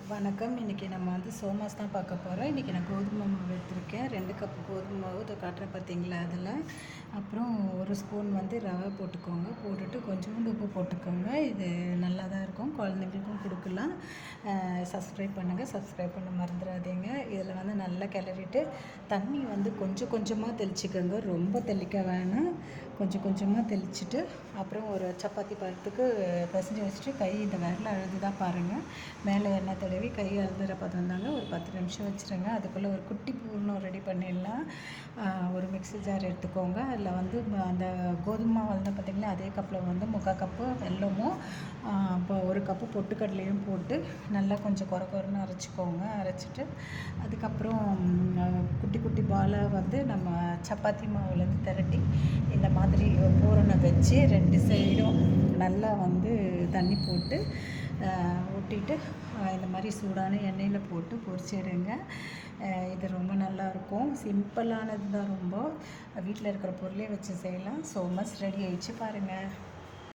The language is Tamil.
வணக்கம். இன்றைக்கி நம்ம சோமாஸ் தான் பார்க்க போகிறோம். இன்றைக்கி நான் கோதுமை மாவு எடுத்திருக்கேன். 2 கப்பு கோதுமை மாவு இதை காட்டுறேன் பார்த்தீங்களா அதில். அப்புறம் 1 ஸ்பூன் ரவை போட்டுக்கோங்க. போட்டுட்டு கொஞ்சோண்டு உப்பு போட்டுக்கோங்க. இது நல்லா தான் இருக்கும், குழந்தைங்களுக்கும் கொடுக்கலாம். சப்ஸ்கிரைப் பண்ணுங்கள், சப்ஸ்கிரைப் பண்ண மறந்துடாதீங்க. இதில் நல்லா கிளறிட்டு தண்ணி கொஞ்சம் கொஞ்சமாக தெளிச்சிக்கோங்க, ரொம்ப தெளிக்க வேணாம். கொஞ்சம் கொஞ்சமாக தெளிச்சுட்டு அப்புறம் ஒரு சப்பாத்தி பழத்துக்கு பிசைஞ்சு வச்சுட்டு கை இந்த விரல அழுதுதான் பாருங்கள். மேலே எண்ணெய் தடவி கை அழுதுற பார்த்துருந்தாங்க. ஒரு 10 நிமிஷம் வச்சுருங்க. அதுக்குள்ளே ஒரு குட்டி பூர்ணம் ரெடி பண்ணிடலாம். ஒரு மிக்ஸி ஜார் எடுத்துக்கோங்க. அதில் அந்த கோதுமை மாவு பார்த்திங்கன்னா அதே கப்பில் 3/4 கப்பு வெல்லமும் இப்போ 1 கப்பு பொட்டுக்கடலையும் போட்டு நல்லா கொஞ்சம் குறன்னு அரைச்சிக்கோங்க. அரைச்சிட்டு அதுக்கப்புறம் குட்டி குட்டி பாலாக நம்ம சப்பாத்தி மாவுலேருந்து திரட்டி இந்த மாதிரி பூரணை வச்சு 2 சைடும் நல்லா தண்ணி போட்டு ஊட்டிட்டு இந்த மாதிரி சூடான எண்ணெயில் போட்டு பொரிச்சிடுங்க. இது ரொம்ப நல்லாயிருக்கும். சிம்பிளானது தான், ரொம்ப வீட்டில் இருக்கிற பொருளே வச்சு செய்யலாம். ஸோ மச் ரெடி ஆகிடுச்சு பாருங்கள்.